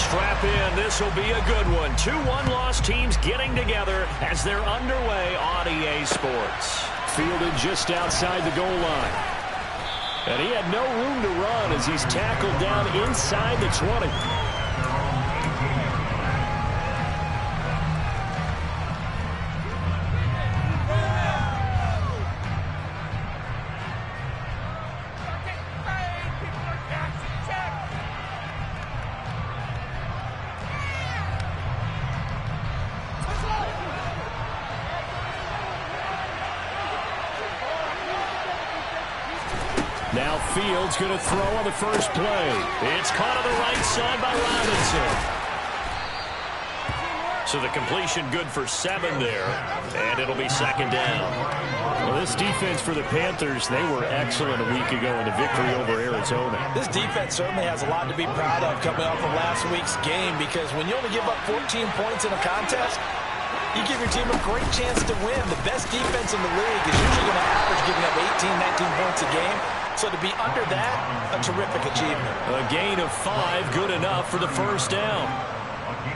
strap in. This will be a good one. Two one-loss teams getting together as they're underway on EA Sports. Fielded just outside the goal line. And he had no room to run as he's tackled down inside the 20. Now Fields going to throw on the first play. It's caught on the right side by Robinson. So the completion good for 7 there, and it'll be second down. Well, this defense for the Panthers, they were excellent a week ago in the victory over Arizona. This defense certainly has a lot to be proud of coming off of last week's game, because when you only give up 14 points in a contest, you give your team a great chance to win. The best defense in the league is usually going to average giving up 18, 19 points a game. So to be under that, a terrific achievement. A gain of 5, good enough for the first down.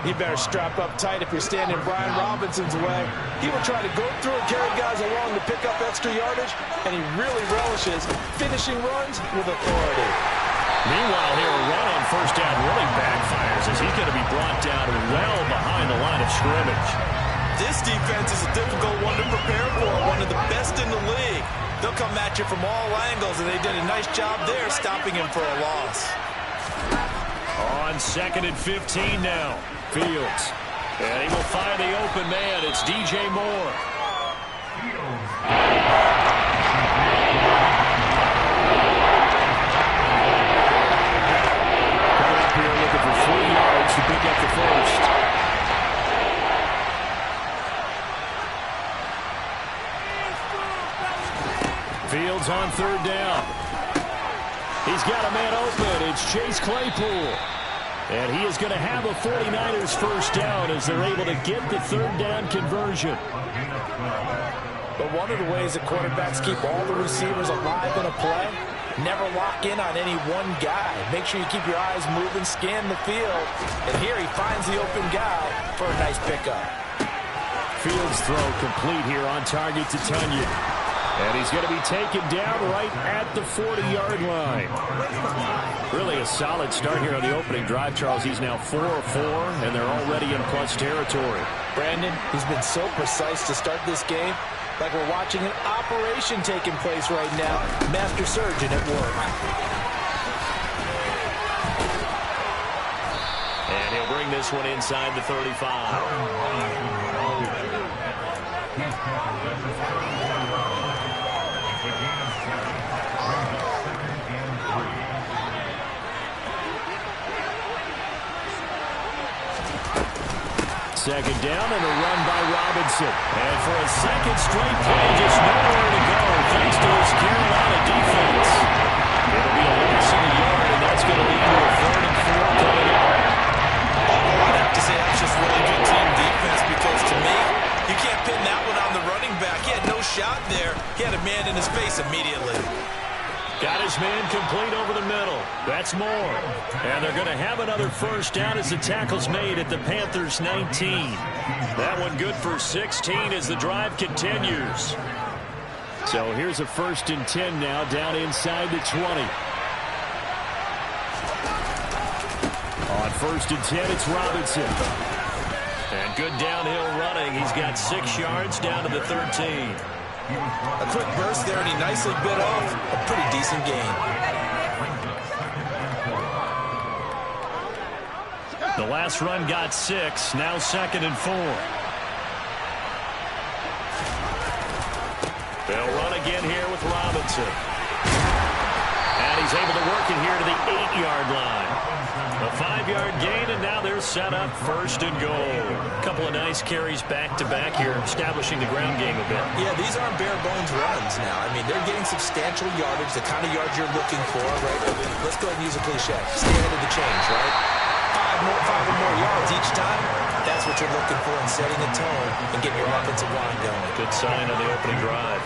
You better strap up tight if you're standing Brian Robinson's way. He will try to go through and carry guys along to pick up extra yardage, and he really relishes finishing runs with authority. Meanwhile, here a run on first down really backfires as he's going to be brought down well behind the line of scrimmage. This defense is a difficult one to prepare for, one of the best in the league. They'll come at you from all angles, and they did a nice job there stopping him for a loss. On 2nd and 15 now. Fields. And he will find the open man. It's DJ Moore. Coming up here looking for 3 yards to pick up the first. Fields on 3rd down. He's got a man open. It's Chase Claypool. And he is going to have a 49ers first down as they're able to get the 3rd down conversion. But one of the ways that quarterbacks keep all the receivers alive in a play, never lock in on any one guy. Make sure you keep your eyes moving, scan the field. And here he finds the open guy for a nice pickup. Fields throw complete here on target to Tunyon. And he's going to be taken down right at the 40-yard line. Really a solid start here on the opening drive, Charles. He's now 4 of 4, and they're already in plus territory. Brandon, he's been so precise to start this game, like we're watching an operation taking place right now. Master surgeon at work. And he'll bring this one inside the 35. Second down and a run by Robinson. And for a second straight play, just nowhere to go thanks to his Carolina defense. It'll be a loss of a yard, and that's going to lead to a 3rd and 4 coming up. I'd have to say that's just really good team defense, because to me, you can't pin that one on the running back. He had no shot there. He had a man in his face immediately. Got his man complete over the middle. That's more. And they're going to have another first down as the tackle's made at the Panthers' 19. That one good for 16 as the drive continues. So here's a 1st and 10 now down inside the 20. On 1st and 10, it's Robinson. And good downhill running. He's got 6 yards down to the 13. A quick burst there, and he nicely bit off a pretty decent gain. The last run got 6. Now 2nd and 4. They'll run again here with Robinson. And he's able to work it here to the 8-yard line. A 5-yard gain, and now they're set up 1st and goal. A couple of nice carries back-to-back here, establishing the ground game a bit. Yeah, these aren't bare-bones runs now. I mean, they're getting substantial yardage, the kind of yards you're looking for, right? Let's go ahead and use a cliche. Stay ahead of the change, right? 5 or more yards each time. That's what you're looking for in setting a tone and getting your offensive line going. Good sign on the opening drive.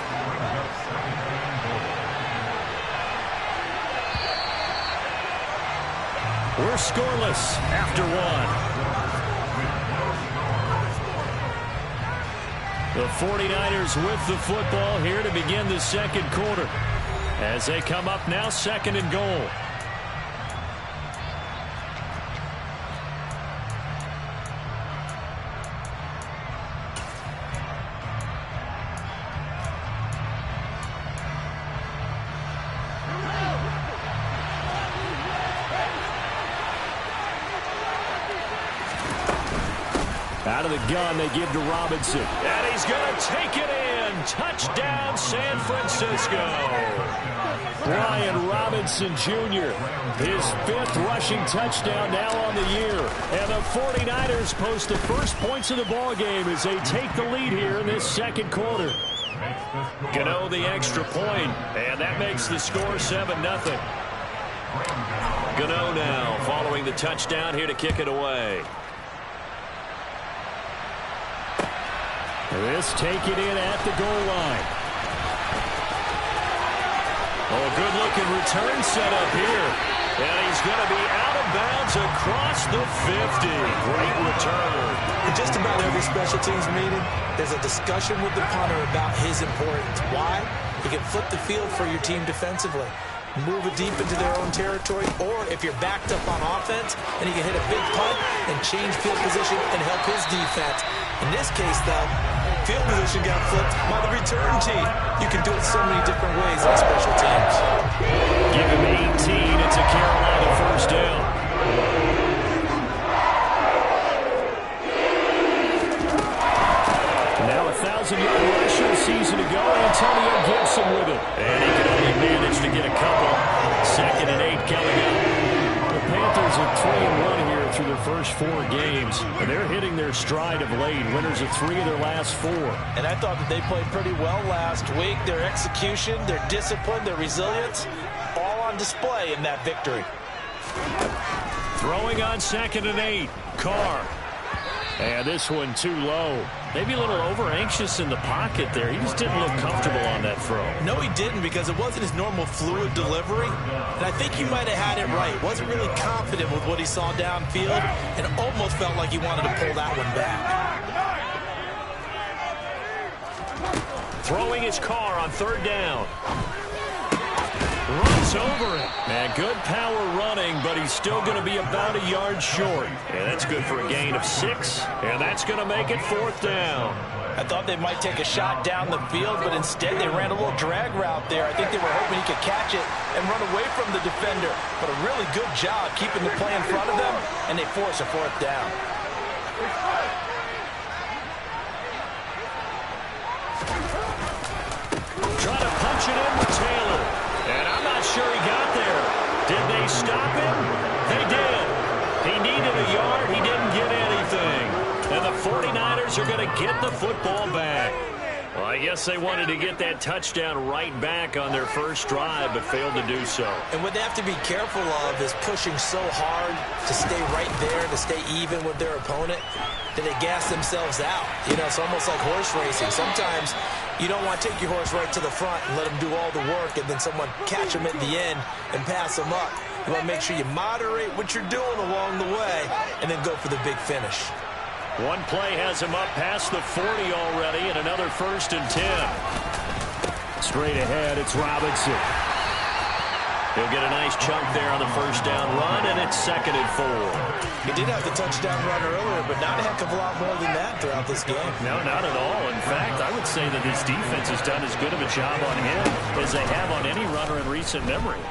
We're scoreless after one. The 49ers with the football here to begin the second quarter. As they come up now, second and goal. Out of the gun, they give to Robinson. And he's going to take it in. Touchdown, San Francisco. Brian Robinson Jr., his 5th rushing touchdown now on the year. And the 49ers post the first points of the ballgame as they take the lead here in this second quarter. Gano the extra point, and that makes the score 7-0. Gano now following the touchdown here to kick it away. This take it in at the goal line. Oh, a good-looking return set up here. And he's going to be out of bounds across the 50. Great return. In just about every special teams meeting, there's a discussion with the punter about his importance. Why? He can flip the field for your team defensively, move it deep into their own territory, or if you're backed up on offense, then he can hit a big punt and change field position and help his defense. In this case, though, field position got flipped by the return team. You can do it so many different ways on special teams. Give him 18. It's a Carolina first down. Now 1,000-yard rushing season to go. Antonio Gibson with it. And he can only manage to get a couple. 2nd and 8 coming up. The Panthers are 3-1 here through their first 4 games. And they're hitting their stride of late. Winners of 3 of their last 4. And I thought that they played pretty well last week. Their execution, their discipline, their resilience, all on display in that victory. Throwing on 2nd and 8. Carr. And this one too low. Maybe a little over-anxious in the pocket there. He just didn't look comfortable on that throw. No, he didn't, because it wasn't his normal fluid delivery. And I think he might have had it right. Wasn't really confident with what he saw downfield and almost felt like he wanted to pull that one back. Throwing his Carr on 3rd down. Runs over it. Man, good power running, but he's still going to be about a yard short. And that's good for a gain of 6. And that's going to make it 4th down. I thought they might take a shot down the field, but instead they ran a little drag route there. I think they were hoping he could catch it and run away from the defender. But a really good job keeping the play in front of them, and they force a 4th down. Trying to punch it in with Taylor. And I'm not sure he got there. Did they stop him? They did. He needed a yard. He didn't get anything. And the 49ers are going to get the football back. Well, I guess they wanted to get that touchdown right back on their first drive, but failed to do so. And what they have to be careful of is pushing so hard to stay right there, to stay even with their opponent, that they gas themselves out. You know, it's almost like horse racing. Sometimes you don't want to take your horse right to the front and let them do all the work, and then someone catch them at the end and pass them up. You want to make sure you moderate what you're doing along the way and then go for the big finish. One play has him up past the 40 already, and another 1st and 10. Straight ahead, it's Robinson. He'll get a nice chunk there on the first down run, and it's 2nd and 4. He did have the touchdown run earlier, but not a heck of a lot more than that throughout this game. No, not at all. In fact, I would say that this defense has done as good of a job on him as they have on any runner in recent memory.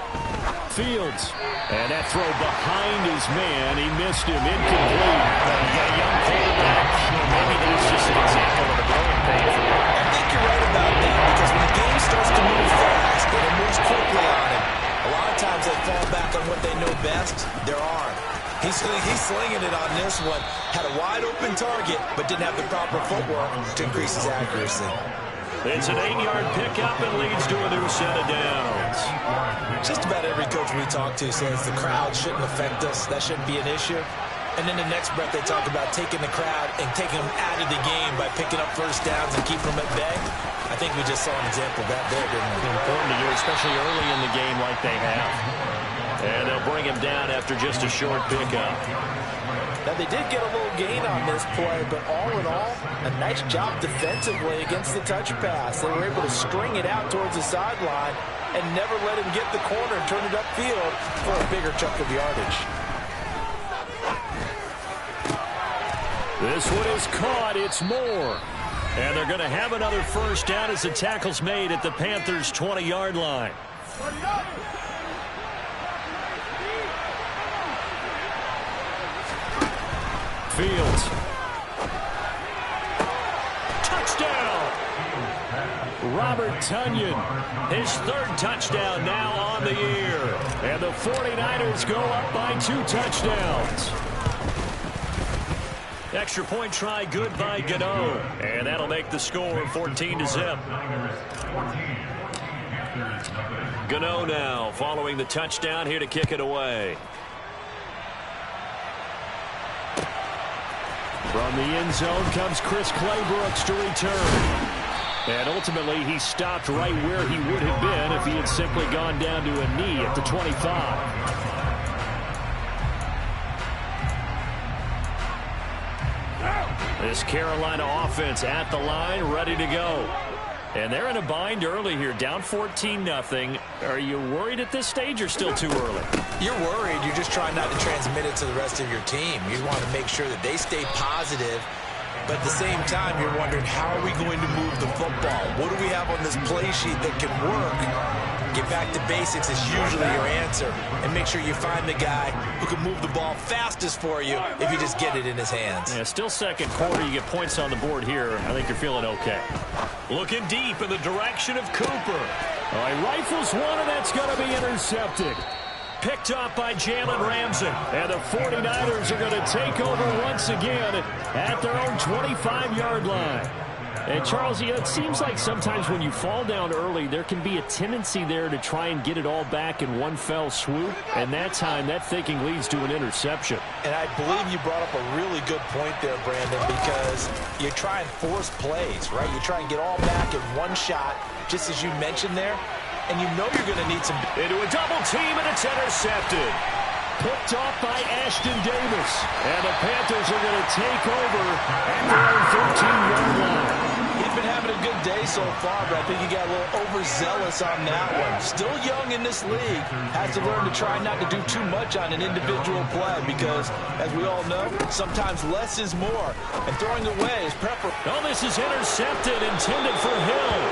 Fields. And that throw behind his man. He missed him. Incomplete. You got a young quarterback. Maybe that's just an example of a growing pain for him. I think you're right about that, because when the game starts to move fast and it moves quickly on him, a lot of times they fall back on what they know best, their arm. He's slinging it on this one. Had a wide-open target, but didn't have the proper footwork to increase his accuracy. It's an 8-yard pickup and leads to a new set of downs. Just about every coach we talk to says the crowd shouldn't affect us. That shouldn't be an issue. And then the next breath they talk about taking the crowd and taking them out of the game by picking up first downs and keeping them at bay. I think we just saw an example of that there, didn't we? Important to do, especially early in the game like they have. And they'll bring him down after just a short pickup. Now, they did get a little gain on this play, but all in all, a nice job defensively against the touch pass. They were able to string it out towards the sideline and never let him get the corner and turn it upfield for a bigger chunk of yardage. This one is caught. It's Moore. And they're going to have another first down as the tackle's made at the Panthers' 20-yard line. Fields. Touchdown! Robert Tonyan, his third touchdown now on the year. And the 49ers go up by 2 touchdowns. Extra point try good by Gano. And that'll make the score 14-0. Gano now following the touchdown here to kick it away. From the end zone comes Chris Claybrooks to return. And ultimately, he stopped right where he would have been if he had simply gone down to a knee at the 25. This Carolina offense at the line, ready to go. And they're in a bind early here, down 14-0. Are you worried at this stage or still too early? You're worried. You're just trying not to transmit it to the rest of your team. You want to make sure that they stay positive. But at the same time, you're wondering, how are we going to move the football? What do we have on this play sheet that can work? Get back to basics is usually your answer. And make sure you find the guy who can move the ball fastest for you if you just get it in his hands. Yeah, still second quarter. You get points on the board here. I think you're feeling okay. Looking deep in the direction of Cooper. All right, rifles one, and that's going to be intercepted. Picked up by Jalen Ramsey. And the 49ers are going to take over once again at their own 25-yard line. And, Charles, it seems like sometimes when you fall down early, there can be a tendency there to try and get it all back in one fell swoop. And that time, that thinking leads to an interception. And I believe you brought up a really good point there, Brandon, because you try and force plays, right? You try and get all back in one shot, just as you mentioned there. And you know you're going to need some... Into a double team, and it's intercepted. Picked off by Ashton Davis. And the Panthers are going to take over at their own 13-yard line. He's been having a good day so far, but I think he got a little overzealous on that one. Still young in this league. Has to learn to try not to do too much on an individual play because, as we all know, sometimes less is more. And throwing away is preferable. Oh, this is intercepted, intended for Hill.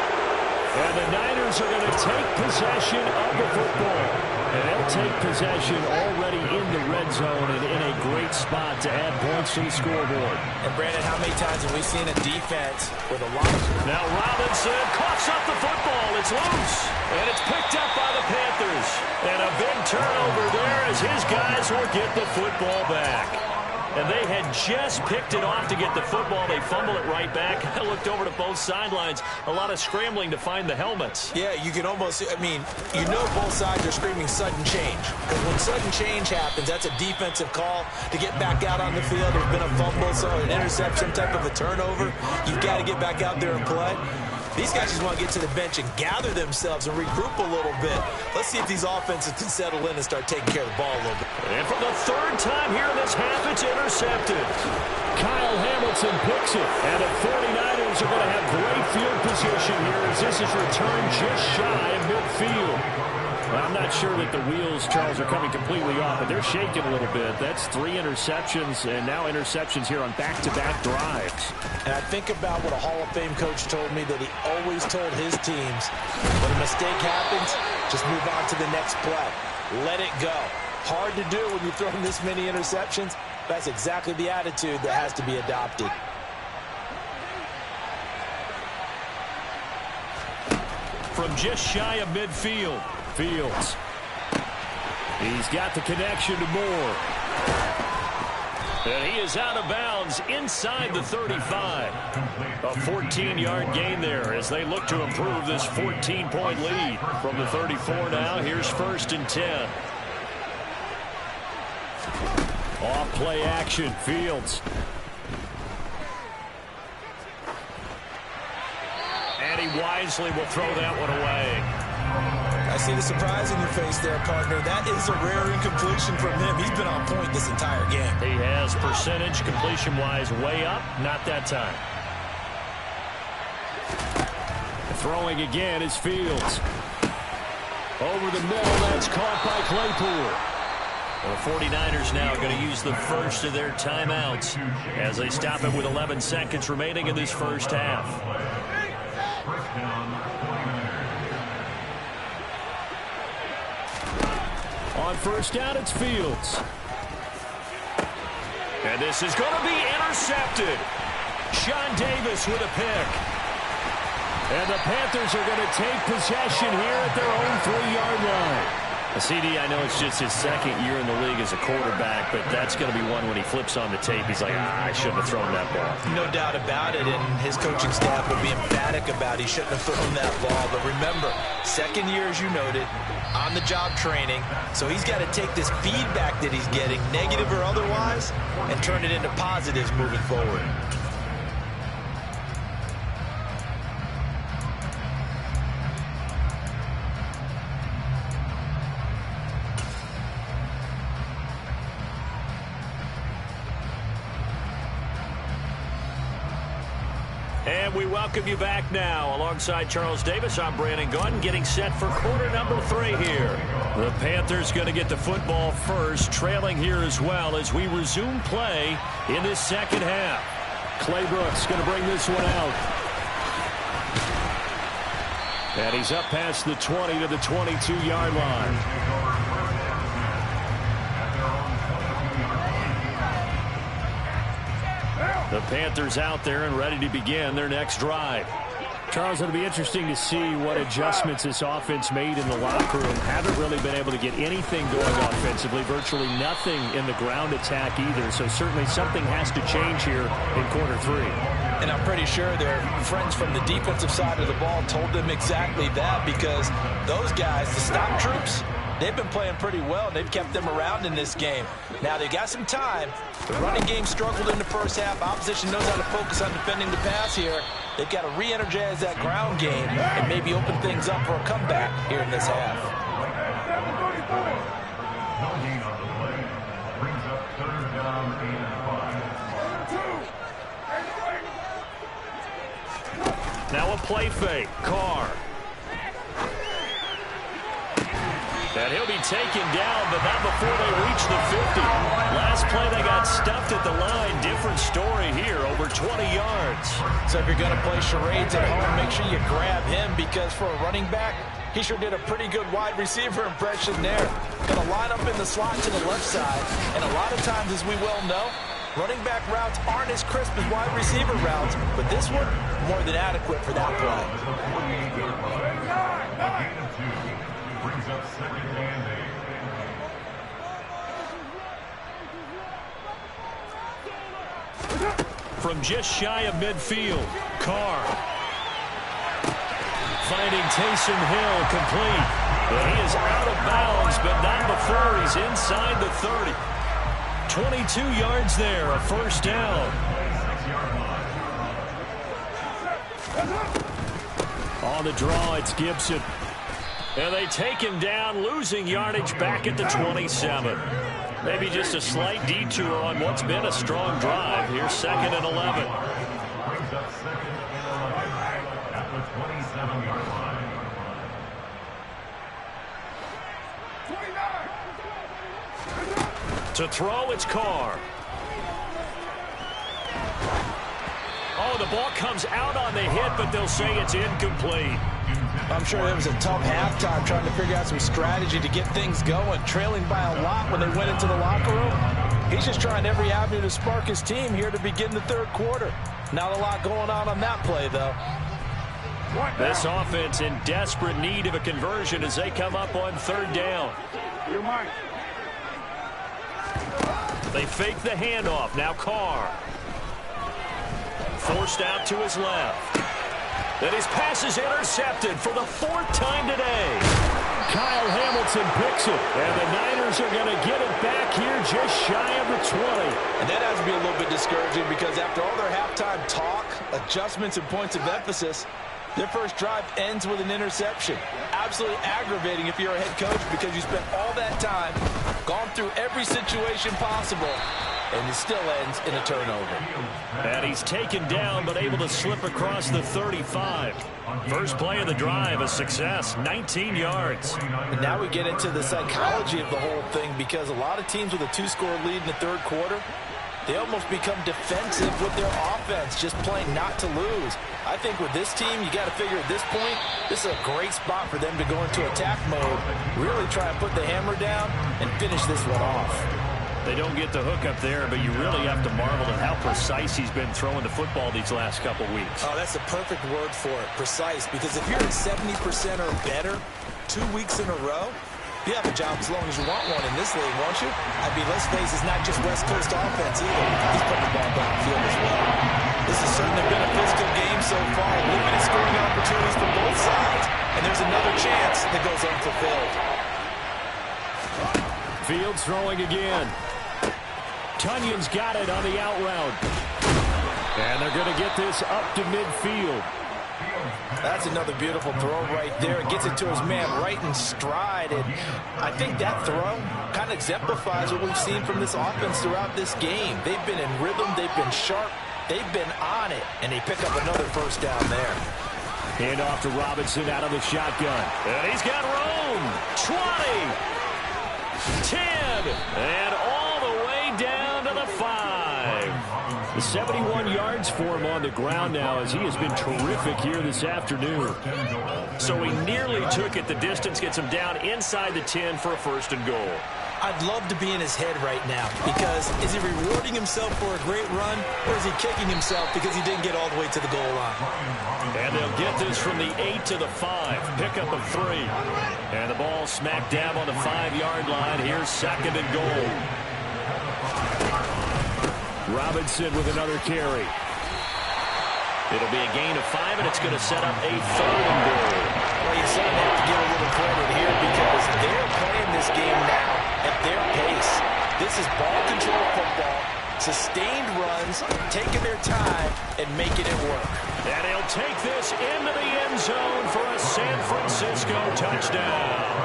And the Niners are going to take possession of the football. And they'll take possession already in the red zone and in a great spot to add points to the scoreboard. And, Brandon, how many times have we seen a defense with a lot of... Now Robinson coughs up the football. It's loose. And it's picked up by the Panthers. And a big turnover there as his guys will get the football back. And they had just picked it off to get the football. They fumble it right back. I looked over to both sidelines. A lot of scrambling to find the helmets. Yeah, you can almost, I mean, you know both sides are screaming sudden change. Because when sudden change happens, that's a defensive call to get back out on the field. There's been a fumble, so an interception, type of a turnover. You've got to get back out there and play. These guys just want to get to the bench and gather themselves and regroup a little bit. Let's see if these offenses can settle in and start taking care of the ball a little bit. And for the third time here in this half, it's intercepted. Kyle Hamilton picks it. And the 49ers are going to have great field position here as this is returned just shy of midfield. Well, I'm not sure that the wheels, Charles, are coming completely off, but they're shaking a little bit. That's 3 interceptions, and now interceptions here on back-to-back drives. And I think about what a Hall of Fame coach told me that he always told his teams, when a mistake happens, just move on to the next play. Let it go. Hard to do when you're throwing this many interceptions. That's exactly the attitude that has to be adopted. From just shy of midfield, Fields. He's got the connection to Moore. And he is out of bounds inside the 35. A 14-yard gain there as they look to improve this 14-point lead. From the 34 now, here's 1st and 10. Off play action, Fields. And he wisely will throw that one away. I see the surprise in your face there, partner. That is a rare incompletion from him. He's been on point this entire game. He has percentage completion-wise way up. Not that time. Throwing again is Fields. Over the middle, that's caught by Claypool. Well, the 49ers now going to use the first of their timeouts as they stop it with 11 seconds remaining in this first half. On first down, it's Fields. And this is going to be intercepted. Sean Davis with a pick. And the Panthers are going to take possession here at their own 3-yard line. CD, I know it's just his second year in the league as a quarterback, but that's going to be one when he flips on the tape. He's like, I shouldn't have thrown that ball. No doubt about it, and his coaching staff will be emphatic about he shouldn't have thrown that ball. But remember, second year, as you noted, on-the-job training, so he's got to take this feedback that he's getting, negative or otherwise, and turn it into positives moving forward. And we welcome you back now. Alongside Charles Davis, I'm Brandon Gaudin, getting set for quarter number 3 here. The Panthers going to get the football first, trailing here as well as we resume play in this second half. Claybrooks going to bring this one out. And he's up past the 20 to the 22-yard line. The Panthers out there and ready to begin their next drive. Charles, it'll be interesting to see what adjustments this offense made in the locker room. Haven't really been able to get anything going offensively, virtually nothing in the ground attack either. So certainly something has to change here in quarter 3. And I'm pretty sure their friends from the defensive side of the ball told them exactly that, because those guys, the stop troops, they've been playing pretty well, and they've kept them around in this game. Now, they got some time. The running game struggled in the first half. Opposition knows how to focus on defending the pass here. They've got to re-energize that ground game and maybe open things up for a comeback here in this half. Now a play fake. Carr. And he'll be taken down, but not before they reach the 50. Last play, they got stuffed at the line. Different story here, over 20 yards. So if you're going to play charades at home, make sure you grab him, because for a running back, he sure did a pretty good wide receiver impression there. Going to line up in the slot to the left side. And a lot of times, as we well know, running back routes aren't as crisp as wide receiver routes, but this one, more than adequate for that play. Brings up second and 8. From just shy of midfield, Carr. Finding Taysom Hill complete. And he is out of bounds, but not before he's inside the 30. 22 yards there, a first down. On the draw, it's Gibson. And they take him down, losing yardage back at the 27. Maybe just a slight detour on what's been a strong drive. Here's 2nd and 11. Brings up 2nd and 11 at the 27-yard line. To throw, it's Carr. Oh, the ball comes out on the hit, but they'll say it's incomplete. I'm sure it was a tough halftime trying to figure out some strategy to get things going, trailing by a lot when they went into the locker room. He's just trying every avenue to spark his team here to begin the third quarter. Not a lot going on that play, though. This offense in desperate need of a conversion as they come up on 3rd down. They fake the handoff. Now Carr. Forced out to his left. And his pass is intercepted for the 4th time today. Kyle Hamilton picks it. And the Niners are going to get it back here just shy of the 20. And that has to be a little bit discouraging, because after all their halftime talk, adjustments, and points of emphasis, their first drive ends with an interception. absolutely aggravating if you're a head coach because you spent all that time, gone through every situation possible, and it still ends in a turnover. And he's taken down but able to slip across the 35. First play of the drive, a success, 19 yards. And now we get into the psychology of the whole thing because a lot of teams with a 2-score lead in the third quarter, they almost become defensive with their offense, just playing not to lose. I think with this team, you got to figure at this point, this is a great spot for them to go into attack mode, really try and put the hammer down and finish this one off. They don't get the hook up there, but you really have to marvel at how precise he's been throwing the football these last couple weeks. Oh, that's the perfect word for it, precise, because if you're at 70% or better 2 weeks in a row, you have a job as long as you want one in this league, won't you? I mean, let's face it, it's not just West Coast offense either. He's putting the ball downfield as well. This has certainly been a physical game so far. Limited scoring opportunities for both sides. And there's another chance that goes unfulfilled. Fields throwing again. Tunyon's got it on the out route. And they're going to get this up to midfield. That's another beautiful throw right there. It gets it to his man right in stride. And I think that throw kind of exemplifies what we've seen from this offense throughout this game. They've been in rhythm. They've been sharp. They've been on it. And they pick up another first down there. Hand off to Robinson out of the shotgun. And he's got room. 20. 10. And all the way down to the 5. The 71 yards for him on the ground now as he has been terrific here this afternoon. So he nearly took it the distance, gets him down inside the 10 for a first and goal. I'd love to be in his head right now because is he rewarding himself for a great run or is he kicking himself because he didn't get all the way to the goal line? And they'll get this from the 8 to the 5. Pickup of 3. And the ball smack dab on the 5-yard line. Here's second and goal. Robinson with another carry. It'll be a gain of 5, and it's going to set up a third and goal. Well, you certainly have to give a little credit here because they're playing this game now at their pace. This is ball control football, sustained runs, taking their time and making it work. And he'll take this into the end zone for a San Francisco touchdown.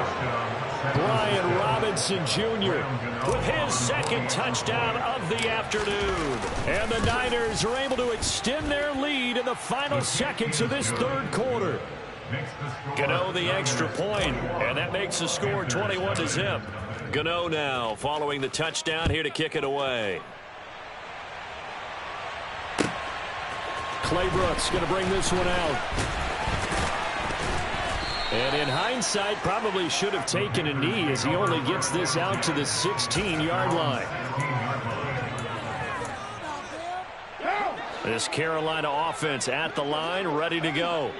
Brian Robinson Jr. with his second touchdown of the afternoon. And the Niners are able to extend their lead in the final seconds of this third quarter. Gano the extra point, and that makes the score 21-0. Gano now following the touchdown here to kick it away. Claybrooks going to bring this one out. And in hindsight, probably should have taken a knee as he only gets this out to the 16-yard line. This Carolina offense at the line, ready to go.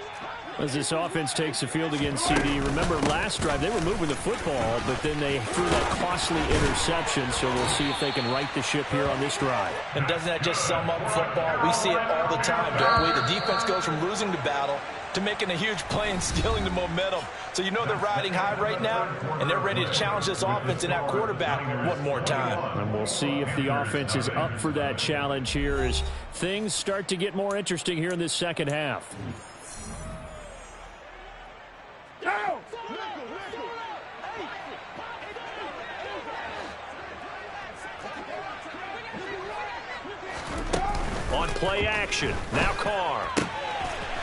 As this offense takes the field against CD, remember last drive they were moving the football, but then they threw that costly interception, so we'll see if they can right the ship here on this drive. And doesn't that just sum up football? We see it all the time, don't we? The defense goes from losing the battle to making a huge play and stealing the momentum. So you know they're riding high right now, and they're ready to challenge this offense and that quarterback one more time. And we'll see if the offense is up for that challenge here as things start to get more interesting here in this second half. On play action, now Carr.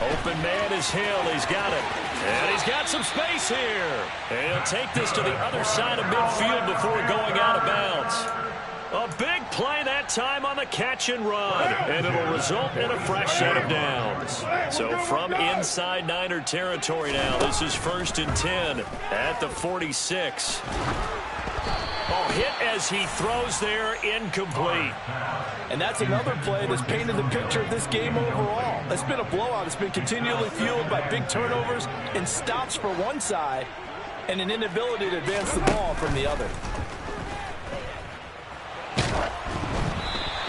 Open man is Hill, he's got it. And he's got some space here. And he'll take this to the other side of midfield before going out of bounds. A big play that time on the catch and run. And it'll result in a fresh set of downs. So from inside Niner territory now, this is 1st and 10 at the 46. Oh, hit as he throws there, incomplete. And that's another play that's painted the picture of this game overall. It's been a blowout. It's been continually fueled by big turnovers and stops for one side and an inability to advance the ball from the other.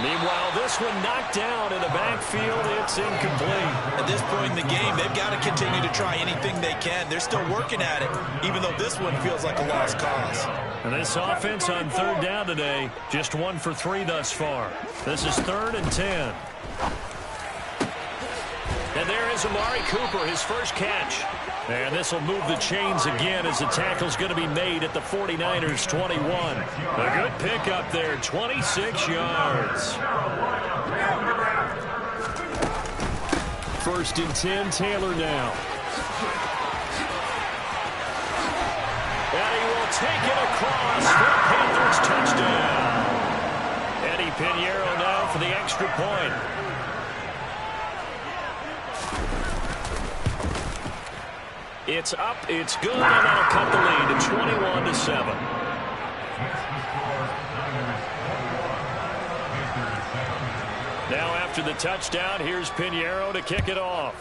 Meanwhile, this one knocked down in the backfield. It's incomplete. At this point in the game, they've got to continue to try anything they can. They're still working at it, even though this one feels like a lost cause. And this offense on third down today, just 1 for 3 thus far. This is 3rd and 10. And there is Amari Cooper, his first catch. And this will move the chains again as the tackle's going to be made at the 49ers 21. A good pickup there, 26 yards. First and 10, Taylor now. And he will take it across for a Panthers touchdown. Eddie Pinheiro now for the extra point. It's up, it's good, and that'll cut the lead to 21-7. Now after the touchdown, here's Pinheiro to kick it off.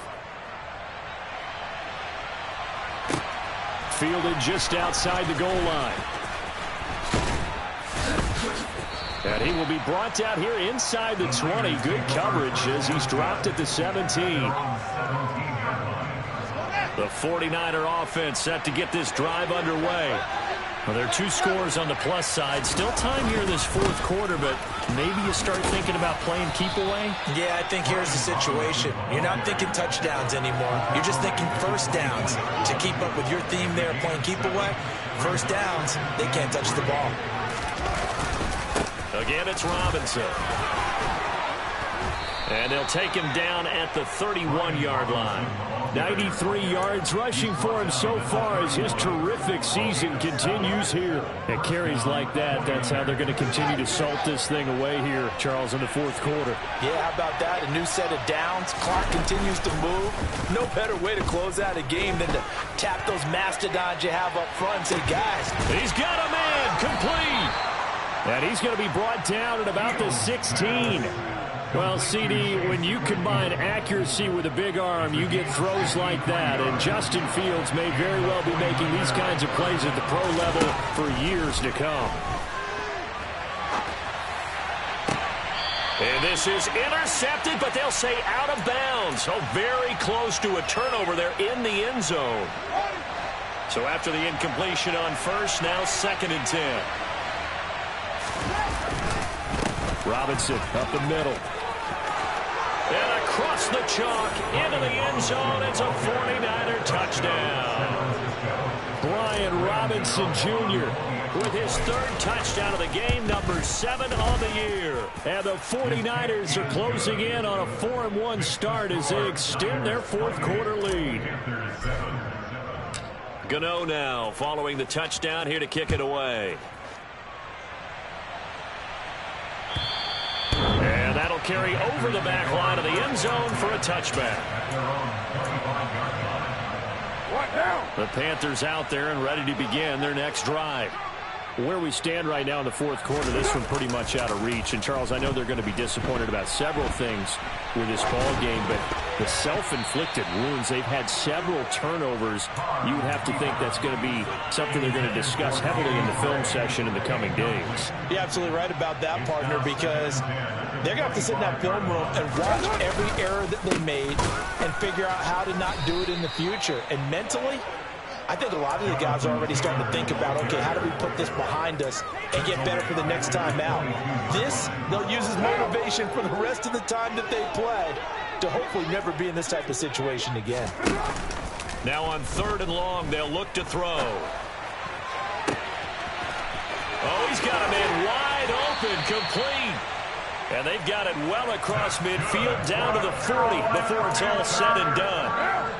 Fielded just outside the goal line. And he will be brought down here inside the 20. Good coverage as he's dropped at the 17. The 49er offense set to get this drive underway. Well, there are 2 scores on the plus side. Still time here in this fourth quarter, but maybe you start thinking about playing keep away? Yeah, I think here's the situation. You're not thinking touchdowns anymore. You're just thinking first downs. To keep up with your theme there, playing keep away, first downs, they can't touch the ball. Again, it's Robinson. And they'll take him down at the 31-yard line. 93 yards rushing for him so far as his terrific season continues here. And carries like that, that's how they're going to continue to salt this thing away here, Charles, in the fourth quarter. Yeah, how about that? A new set of downs. Clock continues to move. No better way to close out a game than to tap those mastodons you have up front and say, guys. He's got a man complete. And he's going to be brought down at about the 16. Well, CD, when you combine accuracy with a big arm, you get throws like that. And Justin Fields may very well be making these kinds of plays at the pro level for years to come. And this is intercepted, but they'll say out of bounds. So very close to a turnover there in the end zone. So after the incompletion on first, now 2nd and 10. Robinson up the middle. And across the chalk into the end zone. It's a 49er touchdown. Brian Robinson Jr. with his 3rd touchdown of the game, number 7 on the year. And the 49ers are closing in on a 4-1 start as they extend their fourth quarter lead. Gano now following the touchdown here to kick it away. And that'll carry over the back line of the end zone for a touchback. The Panthers out there and ready to begin their next drive. Where we stand right now in the fourth quarter, this one pretty much out of reach. And, Charles, I know they're going to be disappointed about several things with this ball game, but the self-inflicted wounds, they've had several turnovers. You would have to think that's going to be something they're going to discuss heavily in the film session in the coming days. You're absolutely right about that, partner, because they're going to have to sit in that film room and watch every error that they made and figure out how to not do it in the future. And mentally, I think a lot of the guys are already starting to think about, okay, how do we put this behind us and get better for the next time out? This, they'll use as motivation for the rest of the time that they play to hopefully never be in this type of situation again. Now on 3rd and long, they'll look to throw. Oh, he's got a man wide open, complete. And they've got it well across midfield down to the 40 before it's all said and done.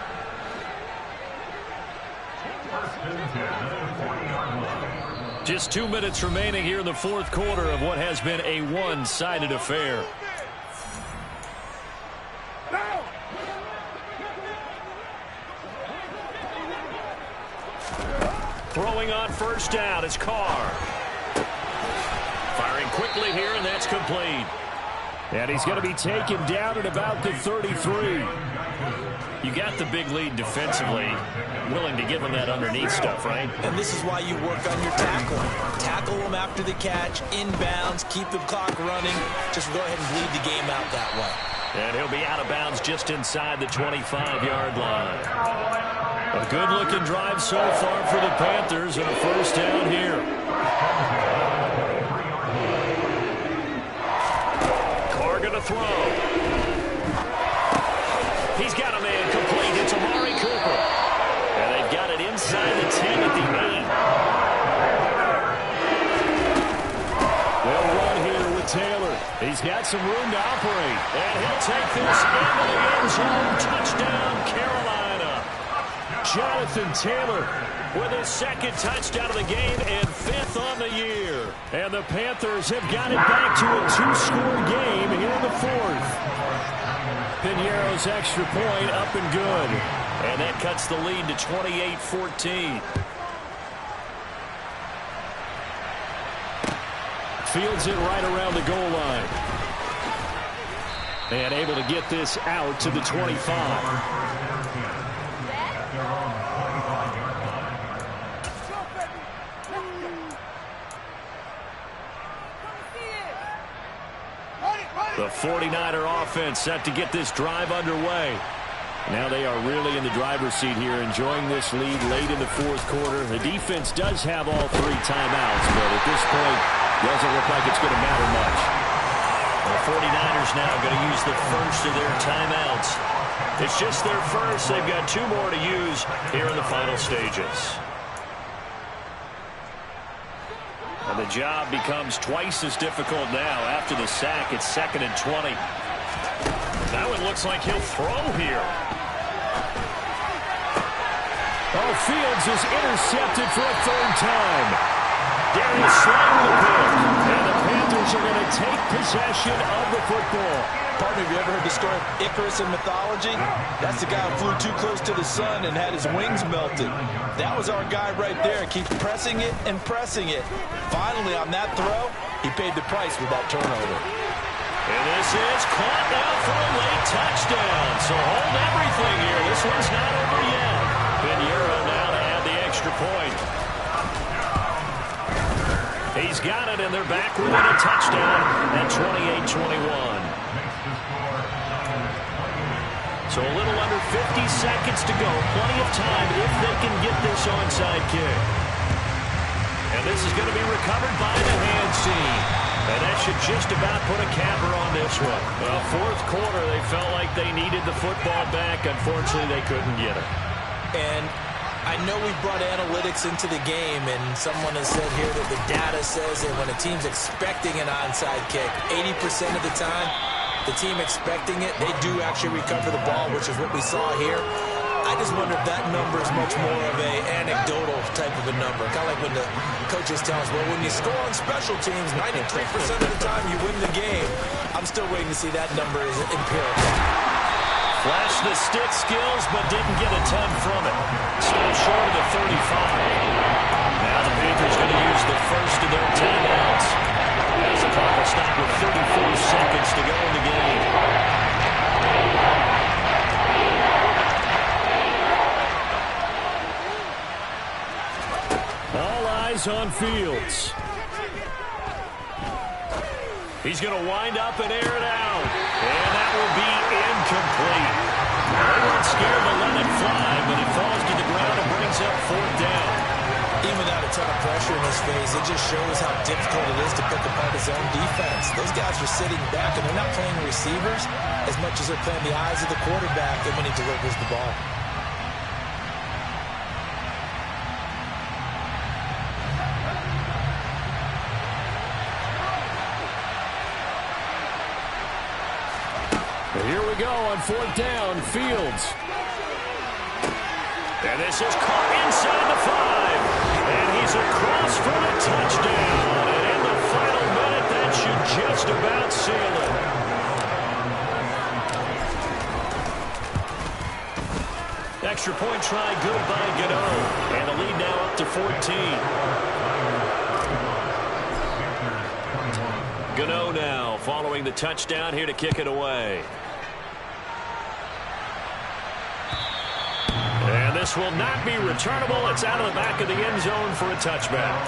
Just 2 minutes remaining here in the fourth quarter of what has been a one-sided affair. Throwing on first down, it's Carr. Firing quickly here, and that's complete. And he's going to be taken down at about the 33. You got the big lead defensively, willing to give them that underneath stuff, right? And this is why you work on your tackle. Tackle them after the catch, inbounds, keep the clock running. Just go ahead and bleed the game out that way. And he'll be out of bounds just inside the 25-yard line. A good-looking drive so far for the Panthers and a first down here. Carr going to throw. He's got a man complete. It's Amari Cooper. He's got some room to operate. And he'll take this into the end zone. Touchdown, Carolina. Jonathan Taylor with his second touchdown of the game and 5th on the year. And the Panthers have got it back to a 2-score game here in the 4th. Pinheiro's extra point up and good. And that cuts the lead to 28-14. Fields it right around the goal line. And able to get this out to the 25. The 49er offense set to get this drive underway. Now they are really in the driver's seat here, enjoying this lead late in the 4th quarter. The defense does have all 3 timeouts, but at this point, doesn't look like it's going to matter much. The 49ers now going to use the first of their timeouts. It's just their first. They've got 2 more to use here in the final stages. And the job becomes twice as difficult now after the sack. It's 2nd and 20. That one looks like he'll throw here. Oh, Fields is intercepted for a 3rd time. Darius Slay with a pick. And the Panthers are going to take possession of the football. Partner, have you ever heard the story of Icarus in mythology? That's the guy who flew too close to the sun and had his wings melted. That was our guy right there. Keeps pressing it and pressing it. Finally, on that throw, he paid the price with that turnover. And this is caught now for a late touchdown. So hold everything here. This one's not over yet. Pinheiro now to add the extra point. He's got it, and they're back within a touchdown at 28-21. So a little under 50 seconds to go. Plenty of time if they can get this onside kick. And this is going to be recovered by the hands team. And that should just about put a capper on this one. Well, 4th quarter, they felt like they needed the football back. Unfortunately, they couldn't get it. And I know we brought analytics into the game, and someone has said here that the data says that when a team's expecting an onside kick, 80% of the time, the team expecting it, they do actually recover the ball, which is what we saw here. I just wonder if that number is much more of a anecdotal type of a number. Kind of like when the coaches tell us, well, when you score on special teams, 93% of the time you win the game. I'm still waiting to see that number is empirical. Flashed the stick skills, but didn't get a ton from it. Still short of the 35. Now the Panthers going to use the first of their timeouts. As the clock will stop with 34 seconds to go in the game. All eyes on Fields. He's going to wind up and air it out. And that will be incomplete. They weren't scared to let it fly, but it falls to the ground and brings up 4th down. Even without a ton of pressure in his face, it just shows how difficult it is to pick apart his own defense. Those guys are sitting back, and they're not playing receivers as much as they're playing the eyes of the quarterback and when he delivers the ball. Here we go on 4th down, Fields. And this is caught inside the 5. And he's across for the touchdown. And in the final minute, that should just about seal it. Extra point try good by Gano. And the lead now up to 14. Gano now following the touchdown here to kick it away. And this will not be returnable. It's out of the back of the end zone for a touchback.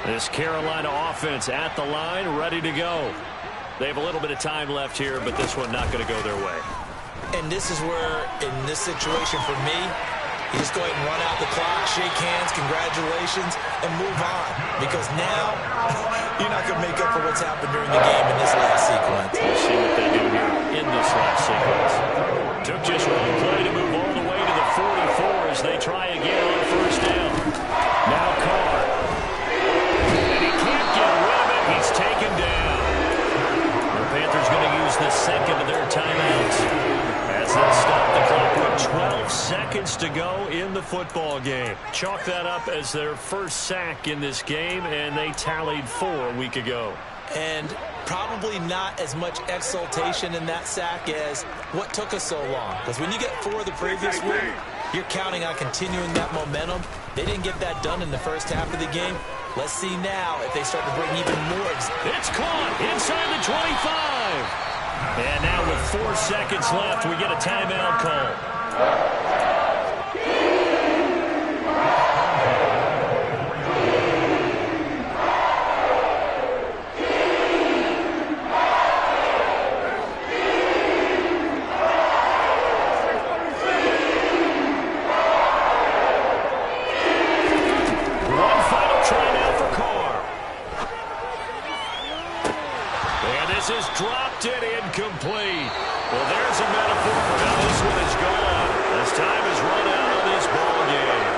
This Carolina offense at the line, ready to go. They have a little bit of time left here, but this one not going to go their way. And this is where, in this situation for me, you just go ahead and run out the clock, shake hands, congratulations, and move on. Because now, you're not going to make up for what's happened during the game in this last sequence. We'll see what they do here in this last sequence. Took just one play to move 12 seconds to go in the football game. Chalk that up as their first sack in this game, and they tallied 4 a week ago. And probably not as much exultation in that sack as what took us so long. Because when you get 4 the previous week, you're counting on continuing that momentum. They didn't get that done in the first half of the game. Let's see now if they start to bring even more. It's caught inside the 25. And now with 4 seconds left, we get a timeout call. Is dropped it incomplete. Well, there's a metaphor for how this one is going.